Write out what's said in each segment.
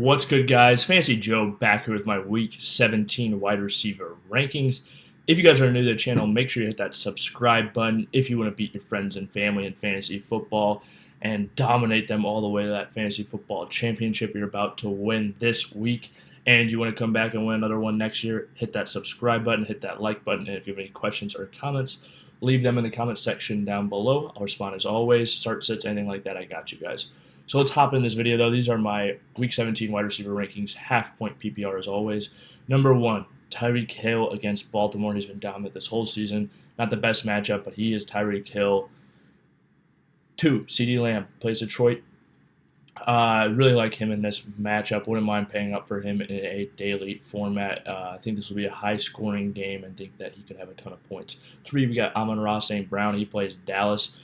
What's good, guys? Fantasy Joe back here with my Week 17 wide receiver rankings. If you guys are new to the channel, make sure you hit that subscribe button if you want to beat your friends and family in fantasy football and dominate them all the way to that fantasy football championship you're about to win this week. And you want to come back and win another one next year, hit that subscribe button, hit that like button. And if you have any questions or comments, leave them in the comment section down below. I'll respond as always. Start sits, anything like that, I got you guys. So let's hop in this video, though. These are my Week 17 wide receiver rankings, half-point PPR as always. Number 1, Tyreek Hill against Baltimore. He's been dominant this whole season. Not the best matchup, but he is Tyreek Hill. 2, CeeDee Lamb plays Detroit. I really like him in this matchup. Wouldn't mind paying up for him in a daily format. I think this will be a high-scoring game and think that he could have a ton of points. 3, we got Amon-Ra St. Brown. He plays Dallas.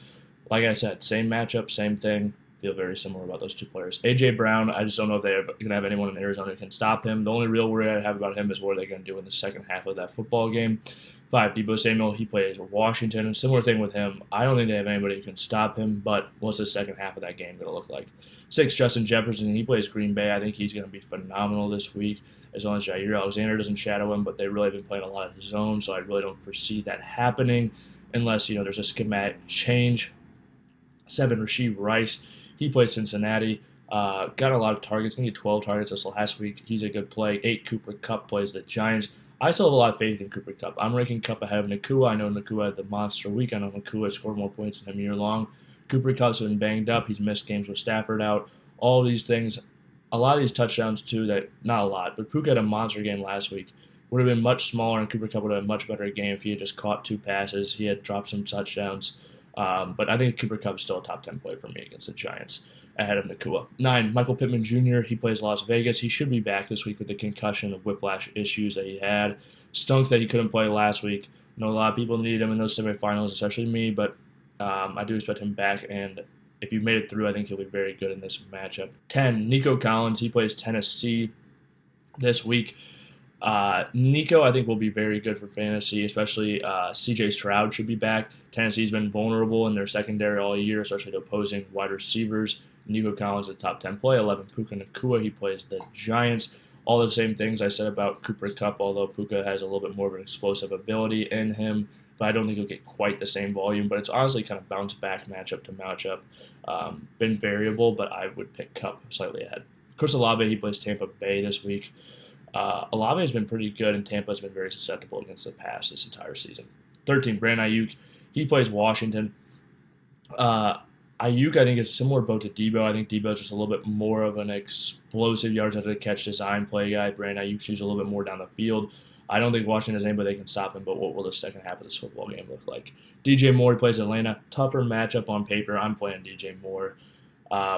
Like I said, same matchup, same thing. Feel very similar about those two players. A.J. Brown, I just don't know if they're going to have anyone in Arizona who can stop him. The only real worry I have about him is what they're going to do in the second half of that football game. 5, Deebo Samuel, he plays Washington. Similar thing with him. I don't think they have anybody who can stop him, but what's the second half of that game going to look like? 6, Justin Jefferson, he plays Green Bay. I think he's going to be phenomenal this week as long as Jair Alexander doesn't shadow him, but they really have been playing a lot of zone, so I really don't foresee that happening unless, there's a schematic change. 7, Rashee Rice. He plays Cincinnati. Got a lot of targets. I think he had 12 targets this last week. He's a good play. 8, Cooper Kupp plays the Giants. I still have a lot of faith in Cooper Kupp. I'm ranking Kupp ahead of Nucua. I know Nucua had the monster week. I know Nucua scored more points than him year long. Cooper Kupp's been banged up. He's missed games with Stafford out. All these things. A lot of these touchdowns, too, that not a lot, but Puka had a monster game last week. Would have been much smaller, and Cooper Kupp would have had a much better game if he had just caught 2 passes. He had dropped some touchdowns. But I think Cooper Kupp is still a top 10 play for me against the Giants ahead of Nucua. 9, Michael Pittman Jr., he plays Las Vegas. He should be back this week with the concussion and whiplash issues that he had. Stunk that he couldn't play last week. I know a lot of people need him in those semifinals, especially me, but I do expect him back, and if you made it through, I think he'll be very good in this matchup. 10, Nico Collins, he plays Tennessee this week. Nico, I think, will be very good for fantasy, especially C.J. Stroud should be back. Tennessee's been vulnerable in their secondary all year, especially to opposing wide receivers. Nico Collins is a top 10 play. 11, Puka Nucua. He plays the Giants. All the same things I said about Cooper Kupp, although Puka has a little bit more of an explosive ability in him. But I don't think he'll get quite the same volume. But it's honestly kind of bounce back matchup to matchup. Been variable, but I would pick Kupp slightly ahead. Chris Olave, he plays Tampa Bay this week. Olave has been pretty good, and Tampa has been very susceptible against the pass this entire season. 13, Brandon Ayuk. He plays Washington. Ayuk, I think, is a similar boat to Deebo. I think Deebo is just a little bit more of an explosive yards after the catch design play guy. Brandon Ayuk's used a little bit more down the field. I don't think Washington has anybody that can stop him, but what will the second half of this football game look like? DJ Moore, he plays Atlanta. Tougher matchup on paper. I'm playing DJ Moore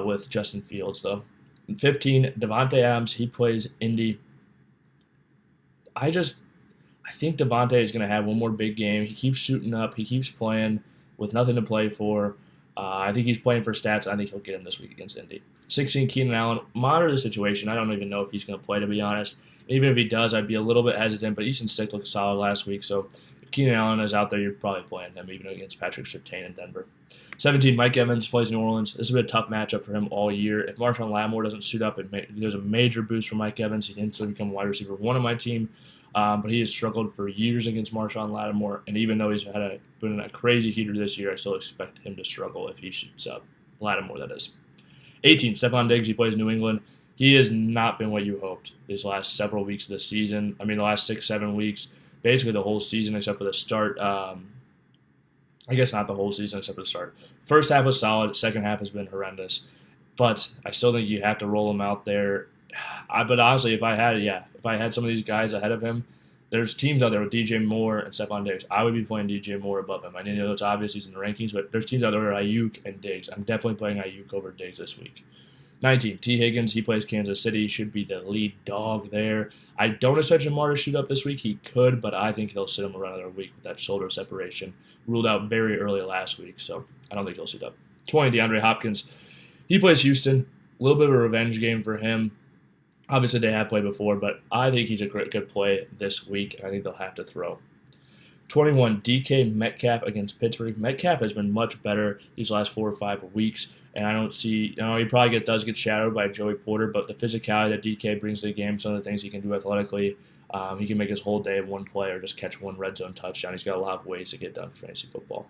with Justin Fields, though. 15, Davante Adams. He plays Indy. I think Davante is going to have one more big game. He keeps shooting up. He keeps playing with nothing to play for. I think he's playing for stats. I think he'll get him this week against Indy. 16, Keenan Allen. Monitor the situation. I don't even know if he's going to play, to be honest. Even if he does, I'd be a little bit hesitant, but Easton Stick looked solid last week, so if Keenan Allen is out there, you're probably playing him, even against Patrick Surtain in Denver. 17, Mike Evans plays New Orleans. This has been a tough matchup for him all year. If Marshawn Lattimore doesn't suit up, there's a major boost for Mike Evans. He can instantly become wide receiver 1 on my team. But he has struggled for years against Marshawn Lattimore, and even though he's been a crazy heater this year, I still expect him to struggle if he shoots up. Lattimore, that is. 18, Stefon Diggs, he plays New England. He has not been what you hoped these last several weeks of the season. I mean, the last 6-7 weeks, basically the whole season except for the start. I guess not the whole season except for the start. First half was solid. Second half has been horrendous. But I still think you have to roll him out there. But honestly, if I had some of these guys ahead of him, there's teams out there with DJ Moore and Stefon Diggs. I would be playing DJ Moore above him. I know it's obvious he's in the rankings, but there's teams out there with Ayuk and Diggs. I'm definitely playing Ayuk over Diggs this week. 19, T. Higgins. He plays Kansas City. He should be the lead dog there. I don't expect Jamar to shoot up this week. He could, but I think he'll sit him around another week with that shoulder separation. Ruled out very early last week, so I don't think he'll suit up. 20, DeAndre Hopkins. He plays Houston. A little bit of a revenge game for him. Obviously, they have played before, but I think he's a good play this week. I think they'll have to throw. 21, DK Metcalf against Pittsburgh. Metcalf has been much better these last 4 or 5 weeks. And I don't see, he probably does get shadowed by Joey Porter, but the physicality that DK brings to the game, some of the things he can do athletically, he can make his whole day in one play or just catch one red zone touchdown. He's got a lot of ways to get done for fantasy football.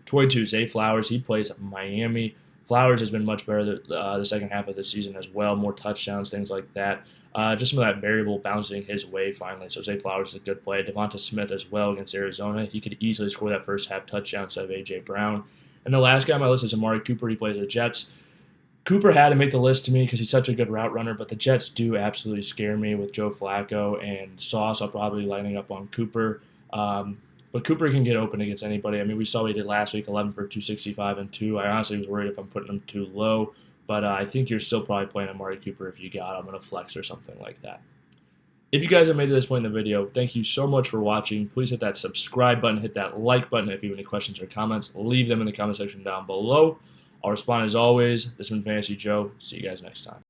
22, Zay Flowers. He plays at Miami. Flowers has been much better the second half of the season as well, more touchdowns, things like that. Just some of that variable bouncing his way finally. So Zay Flowers is a good play. Devonta Smith as well against Arizona. He could easily score that first half touchdown instead of A.J. Brown. And the last guy on my list is Amari Cooper. He plays the Jets. Cooper had to make the list to me because he's such a good route runner, but the Jets do absolutely scare me with Joe Flacco and Sauce. I'll probably lining up on Cooper. But Cooper can get open against anybody. I mean, we saw what he did last week, 11 for 265 and 2. I honestly was worried if I'm putting him too low, but I think you're still probably playing Amari Cooper if you got him in a flex or something like that. If you guys have made it to this point in the video, thank you so much for watching. Please hit that subscribe button, hit that like button. If you have any questions or comments, leave them in the comment section down below. I'll respond as always. This has been Fantasy Joe. See you guys next time.